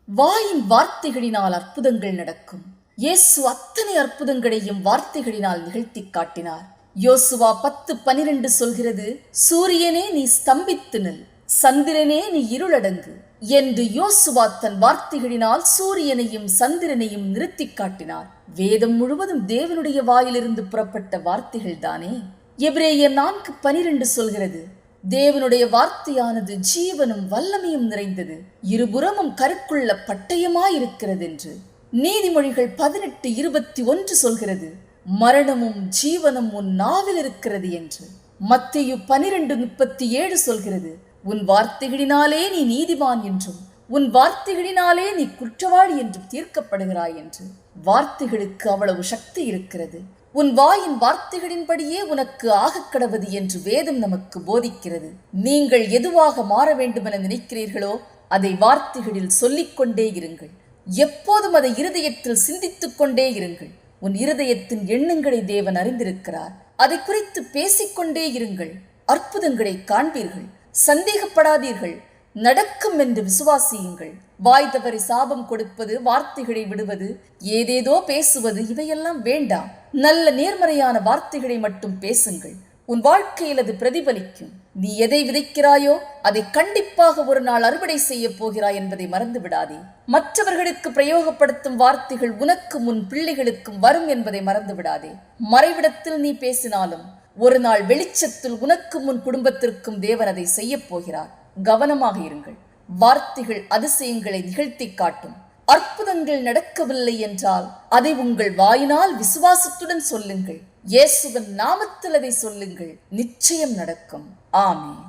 வாயின் வார்த்தைகளினால் அற்புதங்கள் நடக்கும். இயேசு அத்தனை அற்புதங்களையும் வார்த்தைகளினால் நிகழ்த்தி காட்டினார். யோசுவா 10:12 சொல்கிறது, சூரியனே நீ ஸ்தம்பித்து நில், சந்திரனே நீ இருளடங்கு என்று யோசுவா தன் வார்த்தைகளினால் சூரியனையும் சந்திரனையும் நிறுத்தி காட்டினார். வேதம் முழுவதும் தேவனுடைய வாயிலிருந்து புறப்பட்ட வார்த்தைகள் தானே. எபிரேயர் 4:12 சொல்கிறது, தேவனுடைய வார்த்தையானது ஜீவனும் வல்லமையும் நிறைந்தது, இருபுறமும் கருக்குள்ள பட்டயமாயிருக்கிறது என்று. நீதிமொழிகள் 18:21 சொல்கிறது, மரணமும் ஜீவனும் உன் நாவில் இருக்கிறது என்று. மத்தேயு 12:37 சொல்கிறது, உன் வார்த்தைகளினாலே நீ நீதிமான் என்றும் உன் வார்த்தைகளினாலே நீ குற்றவாளி என்றும் தீர்க்கப்படுகிறாய் என்று. வார்த்தைகளுக்கு அவ்வளவு சக்தி இருக்கிறது. உன் வாயின் வார்த்தைகளின்படியே உனக்கு ஆகக்கடவது என்று வேதம் நமக்கு போதிக்கிறது. நீங்கள் எதுவாக மாற வேண்டுமென நினைக்கிறீர்களோ அதை வார்த்தைகளில் சொல்லிக்கொண்டே இருங்கள். எப்போதும் அதை இருதயத்தில் சிந்தித்துக் கொண்டே இருங்கள். உன் இருதயத்தின் எண்ணங்களை தேவன் அறிந்திருக்கிறார். அதை குறித்து பேசிக்கொண்டே இருங்கள். அற்புதங்களை காண்பீர்கள். சந்தேகப்படாதீர்கள். நடக்கும் என்று விசுவாசியுங்கள். வாய் தவறி சாபம் கொடுப்பது, வார்த்தைகளை விடுவது, ஏதேதோ பேசுவது இவையெல்லாம் வேண்டாம். நல்ல நேர்மறையான வார்த்தைகளை மட்டும் பேசுங்கள். உன் வாழ்க்கையில் அது பிரதிபலிக்கும். நீ எதை விதைக்கிறாயோ அதை கண்டிப்பாக ஒரு நாள் அறுவடை செய்ய போகிறாய் என்பதை மறந்து விடாதே. மற்றவர்களுக்கு பிரயோகப்படுத்தும் வார்த்தைகள் உனக்கும் உன் பிள்ளைகளுக்கும் வரும் என்பதை மறந்து விடாதே. மறைவிடத்தில் நீ பேசினாலும் ஒரு நாள் வெளிச்சத்தில் உனக்கும் உன் குடும்பத்திற்கும் தேவன் அதை செய்ய போகிறார். கவனமாக இருங்கள். வார்த்தைகள் அதிசயங்களை நிகழ்த்தி காட்டும். அற்புதங்கள் நடக்கவில்லை என்றால் அதை உங்கள் வாயினால் விசுவாசத்துடன் சொல்லுங்கள். இயேசுவின் நாமத்தில் அதை சொல்லுங்கள். நிச்சயம் நடக்கும். ஆமென்.